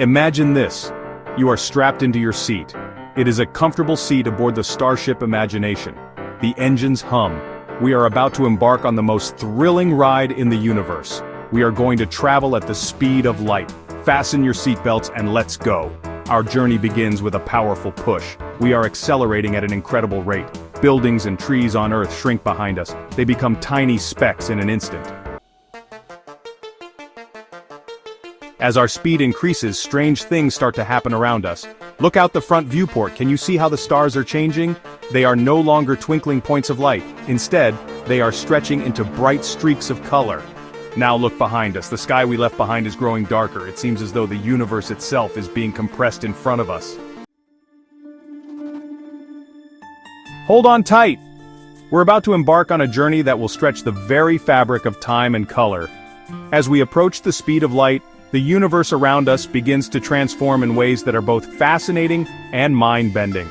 Imagine this. You are strapped into your seat. It is a comfortable seat aboard the Starship Imagination. The engines hum. We are about to embark on the most thrilling ride in the universe. We are going to travel at the speed of light. Fasten your seatbelts and let's go. Our journey begins with a powerful push. We are accelerating at an incredible rate. Buildings and trees on Earth shrink behind us. They become tiny specks in an instant. As our speed increases, strange things start to happen around us. Look out the front viewport. Can you see how the stars are changing? They are no longer twinkling points of light. Instead, they are stretching into bright streaks of color. Now look behind us. The sky we left behind is growing darker. It seems as though the universe itself is being compressed in front of us. Hold on tight! We're about to embark on a journey that will stretch the very fabric of time and color. As we approach the speed of light, the universe around us begins to transform in ways that are both fascinating and mind-bending.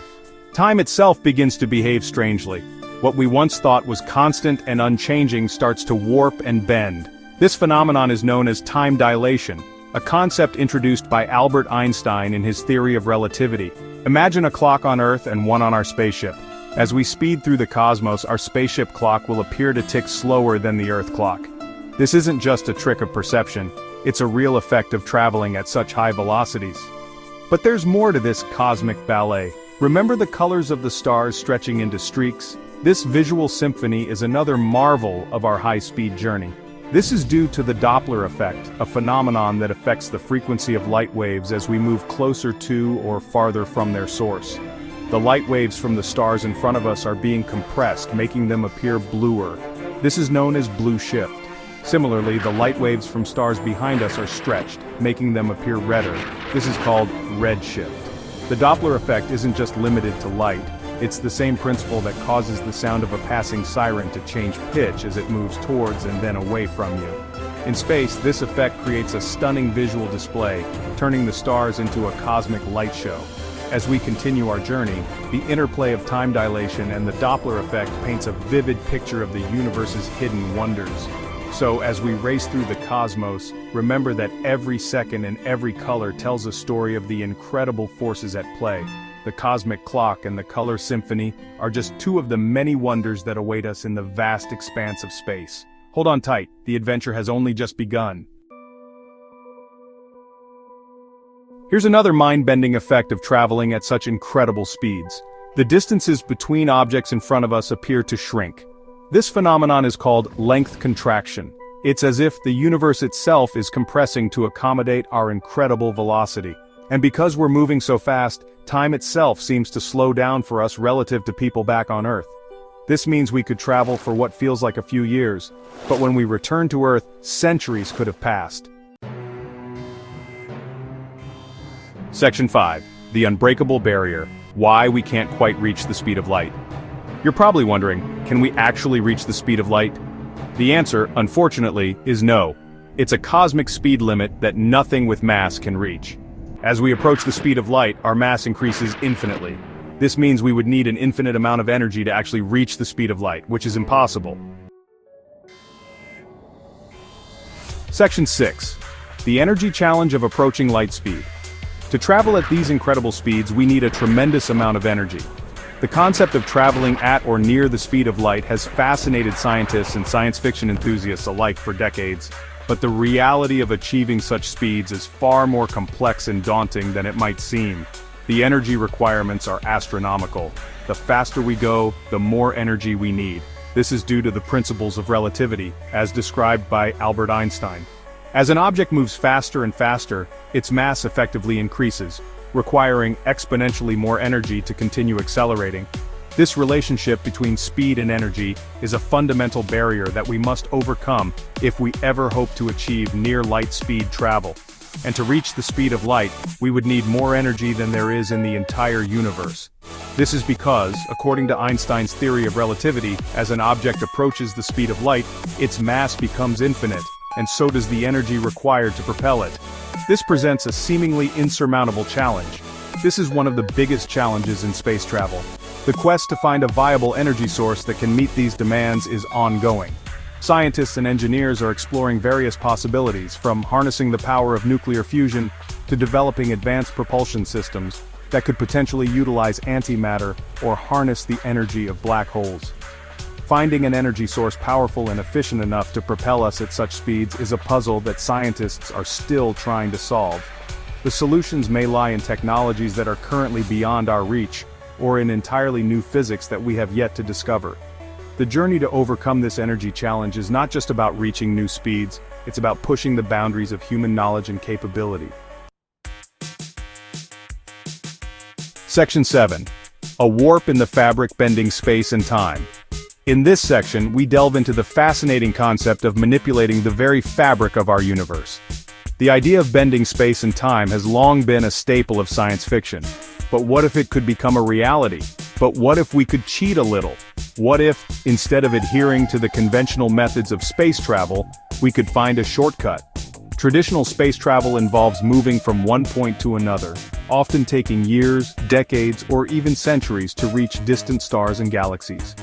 Time itself begins to behave strangely. What we once thought was constant and unchanging starts to warp and bend. This phenomenon is known as time dilation, a concept introduced by Albert Einstein in his theory of relativity. Imagine a clock on Earth and one on our spaceship. As we speed through the cosmos, our spaceship clock will appear to tick slower than the Earth clock. This isn't just a trick of perception. It's a real effect of traveling at such high velocities. But there's more to this cosmic ballet. Remember the colors of the stars stretching into streaks? This visual symphony is another marvel of our high-speed journey. This is due to the Doppler effect, a phenomenon that affects the frequency of light waves as we move closer to or farther from their source. The light waves from the stars in front of us are being compressed, making them appear bluer. This is known as blue shift. Similarly, the light waves from stars behind us are stretched, making them appear redder. This is called redshift. The Doppler effect isn't just limited to light. It's the same principle that causes the sound of a passing siren to change pitch as it moves towards and then away from you. In space, this effect creates a stunning visual display, turning the stars into a cosmic light show. As we continue our journey, the interplay of time dilation and the Doppler effect paints a vivid picture of the universe's hidden wonders. So, as we race through the cosmos, remember that every second and every color tells a story of the incredible forces at play. The cosmic clock and the color symphony are just two of the many wonders that await us in the vast expanse of space. Hold on tight, the adventure has only just begun. Here's another mind-bending effect of traveling at such incredible speeds. The distances between objects in front of us appear to shrink. This phenomenon is called length contraction. It's as if the universe itself is compressing to accommodate our incredible velocity. And because we're moving so fast, time itself seems to slow down for us relative to people back on Earth. This means we could travel for what feels like a few years, but when we return to Earth, centuries could have passed. Section 5. The Unbreakable Barrier. Why we can't quite reach the speed of light. You're probably wondering, can we actually reach the speed of light? The answer, unfortunately, is no. It's a cosmic speed limit that nothing with mass can reach. As we approach the speed of light, our mass increases infinitely. This means we would need an infinite amount of energy to actually reach the speed of light, which is impossible. Section 6. The energy challenge of approaching light speed. To travel at these incredible speeds, we need a tremendous amount of energy. The concept of traveling at or near the speed of light has fascinated scientists and science fiction enthusiasts alike for decades, but the reality of achieving such speeds is far more complex and daunting than it might seem. The energy requirements are astronomical. The faster we go, the more energy we need. This is due to the principles of relativity, as described by Albert Einstein. As an object moves faster and faster, its mass effectively increases, requiring exponentially more energy to continue accelerating. This relationship between speed and energy is a fundamental barrier that we must overcome if we ever hope to achieve near light speed travel. And to reach the speed of light, we would need more energy than there is in the entire universe. This is because, according to Einstein's theory of relativity, as an object approaches the speed of light, its mass becomes infinite, and so does the energy required to propel it. This presents a seemingly insurmountable challenge. This is one of the biggest challenges in space travel. The quest to find a viable energy source that can meet these demands is ongoing. Scientists and engineers are exploring various possibilities, from harnessing the power of nuclear fusion to developing advanced propulsion systems that could potentially utilize antimatter or harness the energy of black holes. Finding an energy source powerful and efficient enough to propel us at such speeds is a puzzle that scientists are still trying to solve. The solutions may lie in technologies that are currently beyond our reach, or in entirely new physics that we have yet to discover. The journey to overcome this energy challenge is not just about reaching new speeds, it's about pushing the boundaries of human knowledge and capability. Section 7. A warp in the fabric bending space and time. In this section, we delve into the fascinating concept of manipulating the very fabric of our universe. The idea of bending space and time has long been a staple of science fiction. But what if it could become a reality? But what if we could cheat a little? What if, instead of adhering to the conventional methods of space travel, we could find a shortcut? Traditional space travel involves moving from one point to another, often taking years, decades, or even centuries to reach distant stars and galaxies.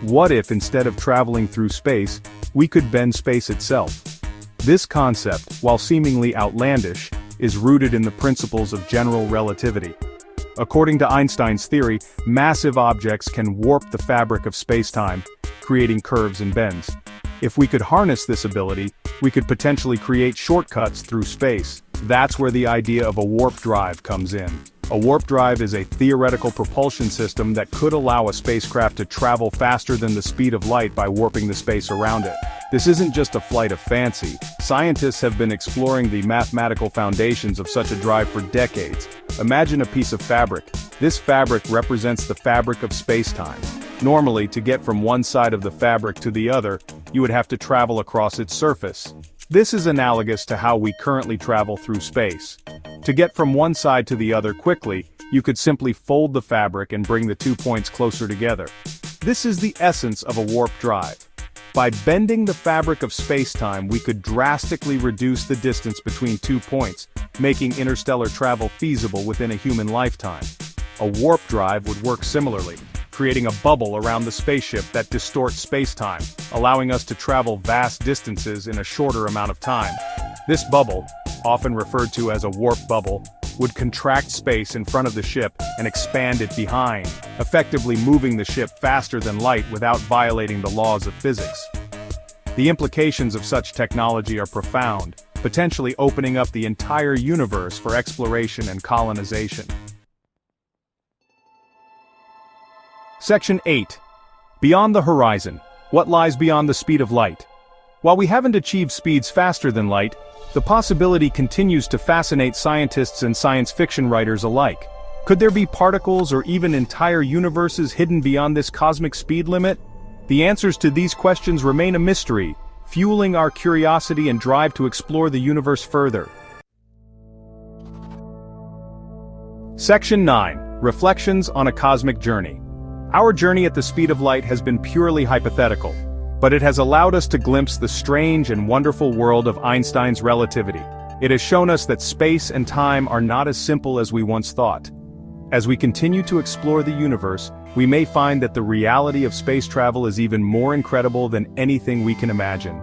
What if, instead of traveling through space, we could bend space itself? This concept, while seemingly outlandish, is rooted in the principles of general relativity. According to Einstein's theory, massive objects can warp the fabric of space-time, creating curves and bends. If we could harness this ability, we could potentially create shortcuts through space. That's where the idea of a warp drive comes in. A warp drive is a theoretical propulsion system that could allow a spacecraft to travel faster than the speed of light by warping the space around it. This isn't just a flight of fancy. Scientists have been exploring the mathematical foundations of such a drive for decades. Imagine a piece of fabric. This fabric represents the fabric of space-time. Normally, to get from one side of the fabric to the other, you would have to travel across its surface. This is analogous to how we currently travel through space. To get from one side to the other quickly, you could simply fold the fabric and bring the 2 points closer together. This is the essence of a warp drive. By bending the fabric of space-time, we could drastically reduce the distance between 2 points, making interstellar travel feasible within a human lifetime. A warp drive would work similarly, creating a bubble around the spaceship that distorts space-time, allowing us to travel vast distances in a shorter amount of time. This bubble, often referred to as a warp bubble, would contract space in front of the ship and expand it behind, effectively moving the ship faster than light without violating the laws of physics. The implications of such technology are profound, potentially opening up the entire universe for exploration and colonization. Section 8. Beyond the horizon. What lies beyond the speed of light? While we haven't achieved speeds faster than light, the possibility continues to fascinate scientists and science fiction writers alike. Could there be particles or even entire universes hidden beyond this cosmic speed limit? The answers to these questions remain a mystery, fueling our curiosity and drive to explore the universe further. Section 9. Reflections on a Cosmic Journey. Our journey at the speed of light has been purely hypothetical, but it has allowed us to glimpse the strange and wonderful world of Einstein's relativity. It has shown us that space and time are not as simple as we once thought. As we continue to explore the universe, we may find that the reality of space travel is even more incredible than anything we can imagine.